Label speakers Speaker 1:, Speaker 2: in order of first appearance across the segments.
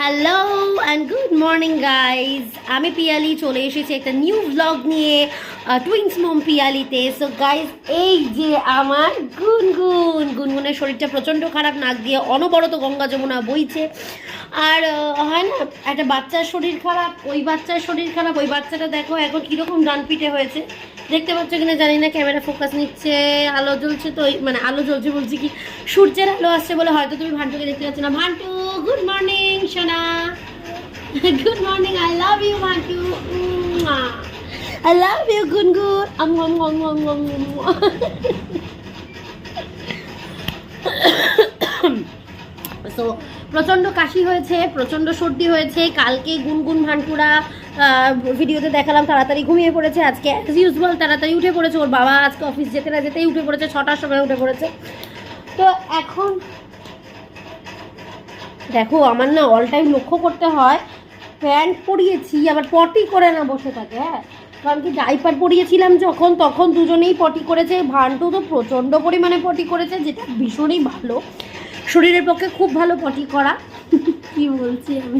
Speaker 1: Hello and good morning guys, আমি পিয়ালি চলে এসেছি একটা নিউ ব্লগ নিয়ে টুইন্স মম পিয়ালিতে। সো গাইজ, এই যে আমার গুনগুনের শরীরটা প্রচণ্ড খারাপ, নাক দিয়ে অনবরত গঙ্গা যমুনা বইছে। আর হয় না, একটা বাচ্চার শরীর খারাপ, ওই বাচ্চার শরীর খারাপ, ওই বাচ্চাটা দেখো এখন কীরকম ডান পিটে হয়েছে, দেখতে পাচ্ছ কিনা জানি না। ক্যামেরা ফোকাস নিচ্ছে, আলো জ্বলছে, তো মানে আলো জ্বলছে বলছি কি, সূর্যের আলো আসছে বলে হয়তো তুমি ভান্টুকে দেখতে পাচ্ছ না। ভান্টু, গুড মর্নিং সোনা। Good morning, I love you Bhantu, I love you Gungun. So প্রচণ্ড কাশি হয়েছে, প্রচণ্ড সর্দি হয়েছে। কালকে গুনগুন ভান্টুরা ভিডিওতে দেখালাম তাড়াতাড়ি ঘুমিয়ে পড়েছে, আজকে অ্যাজ ইউজুয়াল তাড়াতাড়ি উঠে পড়েছে। ওর বাবা আজকে অফিস যেতে না যেতেই উঠে পড়েছে, 6টার সময় উঠে পড়েছে। তো এখন দেখো, আমার না অল টাইম লক্ষ্য করতে হয়, প্যান্ট পরিয়েছি আবার পটি করে না বসে থাকে। হ্যাঁ, কারণ কি ডাইপার পরিয়েছিলাম যখন, তখন দুজনেই পটি করেছে। ভান্টু তো প্রচণ্ড পরিমাণে পটি করেছে, যেটা ভীষণই ভালো, শরীরের পক্ষে খুব ভালো পটি করা। কি বলছি আমি,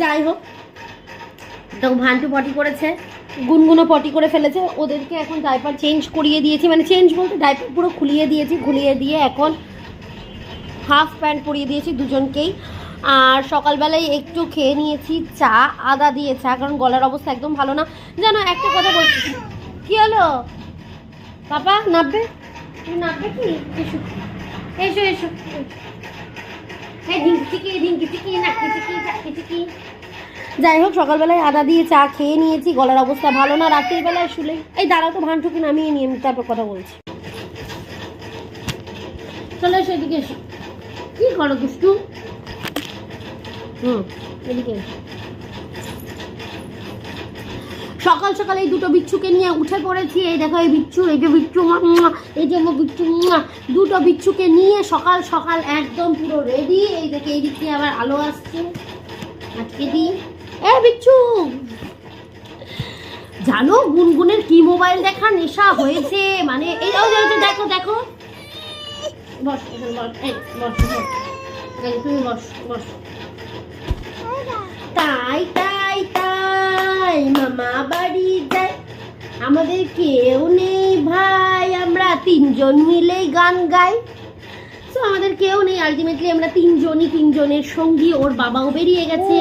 Speaker 1: যাই হোক। তো ভান্টু পটি করেছে, গুনগুনও পটি করে ফেলেছে। ওদেরকে এখন ডাইপার চেঞ্জ করিয়ে দিয়েছি, মানে চেঞ্জ বলতে ডাইপার পুরো খুলিয়ে দিয়েছি, খুলিয়ে দিয়ে এখন হাফ প্যান্ট পরিয়ে দিয়েছি দুজনকেই। আর সকালবেলায় একটু খেয়ে নিয়েছি চা, আদা দিয়ে চা, কারণ গলার অবস্থা একদম ভালো না। জানো একটা কথা বলছি, কী হলো পাপা, নাববে? তুমি নাববে কি? এসো এসো এসো, হ্যাঁ ঢিঙ্কি। যাই হোক, সকালবেলায় আদা দিয়ে চা খেয়ে নিয়েছি, গলার অবস্থা ভালো না। রাতের বেলায় শুলে এই দাঁড়াও তো, ভান্টুকে নামিয়ে নিয়ে আমি তারপর কথা বলছি। চলে এসো, এদিকে এসো। কি করো দুষ্টু? এদিকে এসো। সকাল সকাল এই দুটো বিচ্ছুকে নিয়ে উঠে পড়েছি। এই দেখো, এই বিচ্ছু, এই যে বিচ্ছু, এই যে আমার বিচ্ছু, দুটো বিচ্ছুকে নিয়ে সকাল সকাল একদম পুরো রেডি। এই দেখে এই দিক দিয়ে আবার আলো আসছে, আজকে দিই। এ বিচ্ছু, জানো গুনগুনের কি মোবাইল দেখার নেশা হয়েছে, মানে এই দেখো দেখো। বস বস, তুমি বস বস। তাই তাই তাই মামা বাড়ি যাই, আমাদের কেউ নেই ভাই, আমরা তিনজন মিলেই গান গাই। তো আমাদের কেউ নেই, আলটিমেটলি আমরা তিনজনই, তিনজনের সঙ্গী। ওর বাবাও বেরিয়ে গেছে।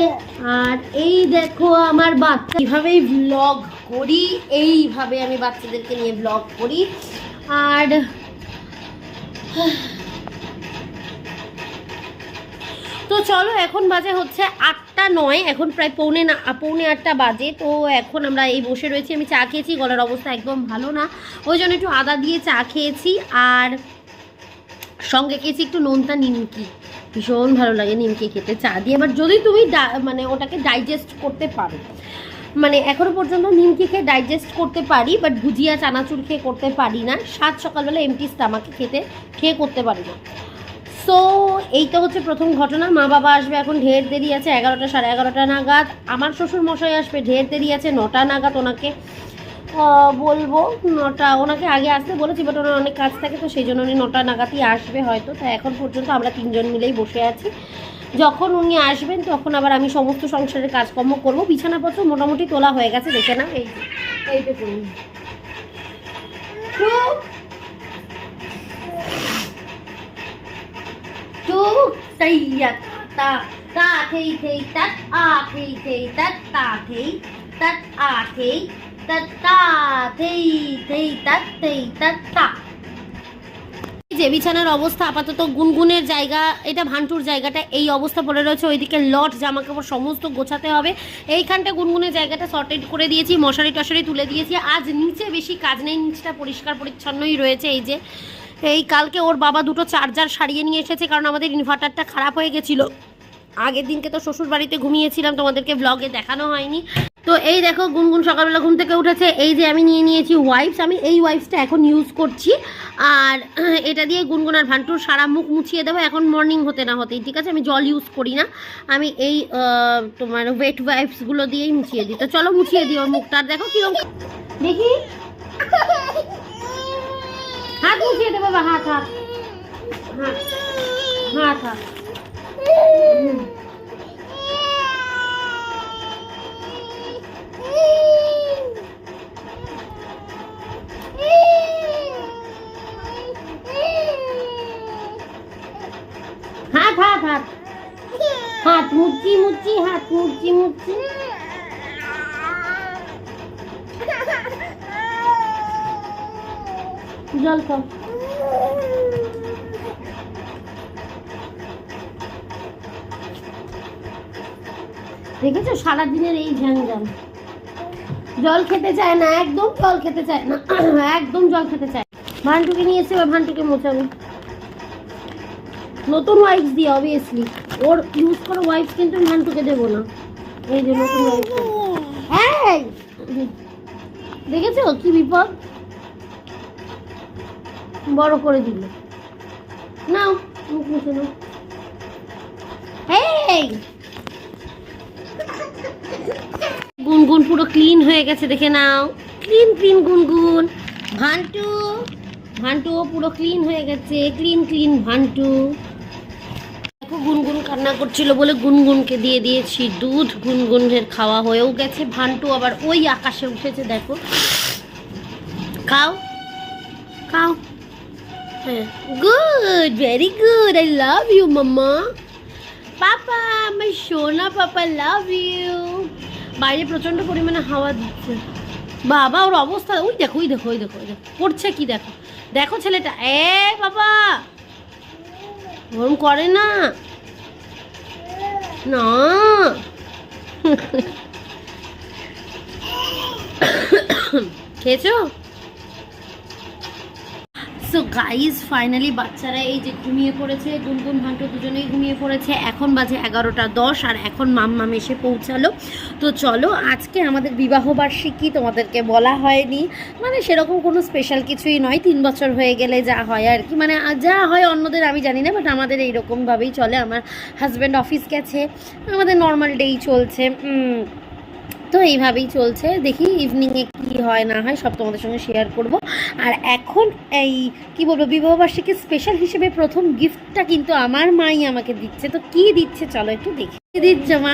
Speaker 1: আর এই দেখো আমার বাচ্চা, এইভাবেই ব্লগ করি, এইভাবে আমি বাচ্চাদেরকে নিয়ে ব্লগ করি। আর তো চলো, এখন বাজে হচ্ছে 8:09, এখন প্রায় পৌনে 8টা বাজে। তো এখন আমরা এই বসে রয়েছি, আমি চা খেয়েছি, গলার অবস্থা একদম ভালো না, ওই জন্য একটু আদা দিয়ে চা খেয়েছি। আর সঙ্গে খেয়েছি একটু নোনতা নিমকি, ভীষণ ভালো লাগে নিমকি খেতে চা দিয়ে। এবার যদি তুমি মানে ওটাকে ডাইজেস্ট করতে পারো, মানে এখনো পর্যন্ত নিমকি খেয়ে ডাইজেস্ট করতে পারি, বাট ভুজিয়া চানাচুর খেয়ে করতে পারি না। সকালবেলা এমটি স্টামাকে খেয়ে করতে পারি না। সো এইটা হচ্ছে প্রথম ঘটনা। মা বাবা আসবে এখন, ঢের দেরি আছে, 11টা 11:30 নাগাদ। আমার শ্বশুর মশাই আসবে, ঢের দেরি আছে, 9টা নাগাদ ওনাকে বলবো। 9টা, ওনাকে আগে আসতে বলেছি, বাট ওনার অনেক কাজ থাকে, তো সেই জন্য উনি 9টা নাগাদই আসবে হয়তো। তাই এখন পর্যন্ত আমরা তিনজন মিলেই বসে আছি। যখন উনি আসবেন তখন আবার আমি সমস্ত সংসারের কাজকর্ম করবো। বিছানাপত্র মোটামুটি তোলা হয়ে গেছে, দেখে না, এইটুকু। যে বিছানার অবস্থা আপাতত, গুনগুনের জায়গা এটা, ভান্টুর জায়গাটা এই অবস্থা পড়ে রয়েছে। ওইদিকে লট, জামা কাপড় সমস্ত গোছাতে হবে। এইখানটা গুনগুনের জায়গাটা সর্টেড করে দিয়েছি, মশারি টশারি তুলে দিয়েছি। আজ নিচে বেশি কাজ নেই, নিচটা পরিষ্কার পরিচ্ছন্নই রয়েছে। এই কালকে ওর বাবা দুটো চার্জার সারিয়ে নিয়ে এসেছে, কারণ আমাদের ইনভার্টারটা খারাপ হয়ে গেছিলো। আগের দিনকে তো শ্বশুর বাড়িতে ঘুমিয়েছিলাম, তোমাদেরকে ব্লগে দেখানো হয়নি। তো এই দেখো, গুনগুন সকালবেলা ঘুম থেকে উঠেছে। এই যে আমি নিয়ে নিয়েছি ওয়াইপস, আমি এই ওয়াইপসটা এখন ইউজ করছি। আর এটা দিয়ে গুনগুন আর ভান্টুর সারা মুখ মুছিয়ে দেবো এখন, মর্নিং হতে না হতেই, ঠিক আছে? আমি জল ইউজ করি না, আমি এই তোমার ওয়েট ওয়াইপসগুলো দিয়েই মুছিয়ে দিই। তো চলো মুছিয়ে দিই ওর মুখটা। আর দেখো কিরকম, দেখি হাত মুছিয়ে দেবো, হাত হাত হাত হাত হাত মুচি মুচি হাত মুচি মুচি। জল খাও। দেখেছো সারাদিনের এই ঝাঞ্ঝাল, জল খেতে চায় না, একদম জল খেতে চায় না, একদম জল খেতে চায়। ভান্টুকে নিয়ে এসে ভান্টুকে মোছাবে নতুন ওয়াইপস দিয়ে, অবভিয়াসলি ওর ইউজ করা ওয়াইপস কিন্তু ভান্টুকে দেবো না। এই যে নতুন ওয়াইপস। হ্যাঁ দেখেছো কি বিপদ, বড় করে দিল। নাও মুখ মুছে নাও। এই গুনগুন পুরো ক্লিন হয়ে গেছে, দেখে নাও, ক্লিন ক্লিন গুনগুন। ভান্টু ভান্টু পুরো ক্লিন হয়ে গেছে, ক্লিন ক্লিন ভান্টু। দেখো গুনগুন কান্না করছিল বলে গুনগুনকে দিয়ে দিয়েছি দুধ, গুনগুনের খাওয়া হয়েও গেছে। ভান্টু আবার ওই আকাশে উঠেছে, দেখো, খাও খাও। হ্যাঁ good, very good, I love you mamma. পাপা আমার সোনা পাপা, লাভ ইউ। বাইরে প্রচন্ড পরিমাণে হাওয়া দিচ্ছে। বাবা ওর অবস্থা, ওই দেখো ওই দেখো ওই দেখো ওই দেখো পড়ছে কি, দেখো দেখো ছেলেটা। এ বাবা ওরম করে না, না খেয়েছো? সো গাইজ ফাইনালি বাচ্চারা এই যে ঘুমিয়ে পড়েছে, গুনগুন ভান্টু দুজনেই ঘুমিয়ে পড়েছে। এখন বাজে 11:10 আর এখন মাম্মাম এসে পৌঁছালো। তো চলো, আজকে আমাদের বিবাহবার্ষিকী, তোমাদেরকে বলা হয়নি, মানে সেরকম কোনো স্পেশাল কিছুই নয়। 3 বছর হয়ে গেলে যা হয় আর কি, মানে যা হয় অন্যদের আমি জানি না, বাট আমাদের এইরকমভাবেই চলে। আমার হাজব্যান্ড অফিস গেছে, আমাদের নর্মাল ডেই চলছে। তো এইভাবেই চলছে, দেখি ইভিনিংয়ে কী হয় না হয় সব তোমাদের সঙ্গে শেয়ার করব। আর এখন এই কি বলবো, বিবাহবার্ষিকীর স্পেশাল হিসেবে প্রথম গিফটটা কিন্তু আমার মাই আমাকে দিচ্ছে। তো কি দিচ্ছে চলো একটু দেখি। কি দিচ্ছ মা?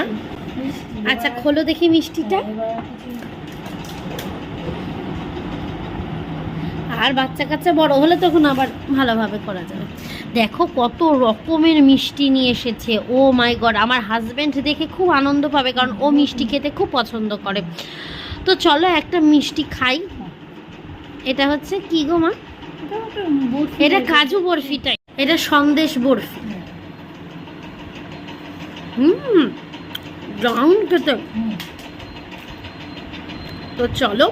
Speaker 1: আচ্ছা খোলো দেখি মিষ্টিটা। আর বাচ্চা কাচ্চা বড় হলে তখন আবার ভালোভাবে করা যাবে। দেখো কত রকমের মিষ্টি নিয়ে এসেছে। ও মাই গড, আমার হাজব্যান্ড দেখে খুব আনন্দ পাবে, কারণ ও মিষ্টি খেতে খুব পছন্দ করে। তো চলো একটা মিষ্টি খাই। এটা হচ্ছে কি গো মা? এটা কাজু বরফিটাই, এটা সন্দেশ বরফি। দারুণ খেতে। তো চলো,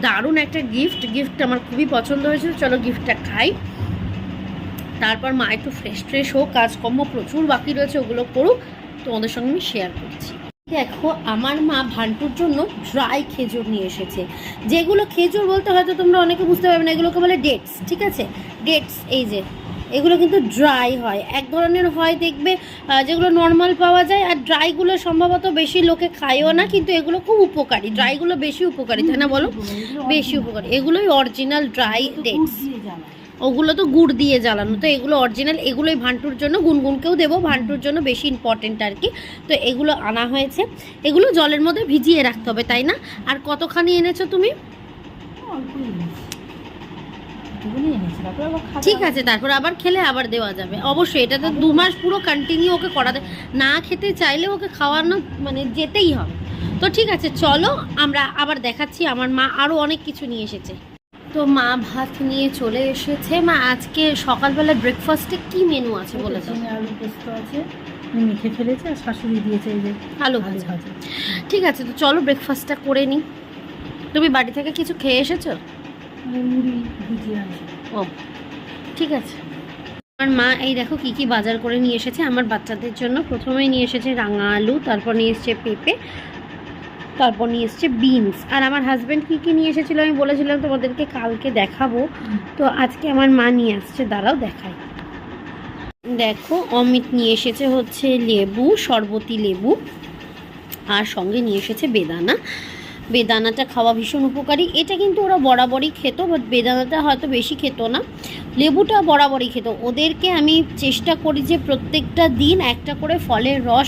Speaker 1: দারুণ একটা গিফট আমার খুবই পছন্দ হয়েছিল। চলো গিফটটা খাই, তারপর মা একটু ফ্রেশ হোক, কাজকর্ম প্রচুর বাকি রয়েছে, ওগুলো করুক, তোমাদের সঙ্গে আমি শেয়ার করছি। দেখো আমার মা ভান্টুর জন্য ড্রাই খেজুর নিয়ে এসেছে। যেগুলো খেজুর বলতে হয়তো তোমরা অনেকে বুঝতে পারবে না, এগুলোকে বলে ডেটস, ঠিক আছে? ডেটস এই যে এগুলো কিন্তু ড্রাই হয়, এক ধরনের হয় দেখবে যেগুলো নর্মাল পাওয়া যায়, আর ড্রাইগুলো সম্ভবত বেশি লোকে খায়ও না, কিন্তু এগুলো খুব উপকারী। ড্রাইগুলো বেশি উপকারী, তাই না বলো? বেশি উপকারী, এগুলোই অরিজিনাল ড্রাই ডেটস। ওগুলো তো গুড় দিয়ে জ্বালানো, তো এগুলো অরিজিনাল। এগুলোই ভান্টুর জন্য, গুনগুনকেও দেবো, ভান্টুর জন্য বেশি ইম্পর্টেন্ট আর কি। তো এগুলো আনা হয়েছে, এগুলো জলের মধ্যে ভিজিয়ে রাখতে হবে, তাই না? আর কতখানি এনেছো তুমি? ঠিক আছে, তারপর আবার খেলে আবার দেওয়া যাবে অবশ্যই। এটা তো 2 মাস পুরো কন্টিনিউ ওকে করাতে, না খেতে চাইলে ওকে খাওয়ানো মানে যেতেই হবে। তো ঠিক আছে চলো, আমরা আবার দেখাচ্ছি। আমার মা আরও অনেক কিছু নিয়ে এসেছে। তো মা ভাত নিয়ে চলে এসেছে। মা আজকে সকালবেলা ব্রেকফাস্টে কি মেনু আছে বলে তো?
Speaker 2: আলু পোস্ত আছে, মেখে ফেলেছে, আর শাশুড়ি দিয়েছে এই যে
Speaker 1: আলু ভাজা। ঠিক আছে, তো চলো ব্রেকফাস্টটা করে নিই। তুমি বাড়ি থেকে কিছু খেয়ে এসেছো?
Speaker 2: মুড়ি ভিজিয়ে আছে।
Speaker 1: ও ঠিক আছে। আমার মা এই দেখো কি কি বাজার করে নিয়ে এসেছে আমার বাচ্চাদের জন্য। প্রথমেই নিয়ে এসেছে রাঙা আলু, তারপর নিয়ে এসেছে পেঁপে, তারপর নিয়ে এসছে বিনস। আর আমার হাজব্যান্ড কী কী নিয়ে এসেছিলো আমি বলেছিলাম তোমাদেরকে কালকে দেখাবো, তো আজকে আমার মা নিয়ে আসছে, দাঁড়াও দেখাই। দেখো অমিত নিয়ে এসেছে হচ্ছে লেবু, শরবতি লেবু, আর সঙ্গে নিয়ে এসেছে বেদানা। বেদানাটা খাওয়া ভীষণ উপকারী। এটা কিন্তু ওরা বরাবরই খেত, বাট বেদানাটা হয়তো বেশি খেত না, লেবুটা বরাবরই খেত। ওদেরকে আমি চেষ্টা করি যে প্রত্যেকটা দিন একটা করে ফলের রস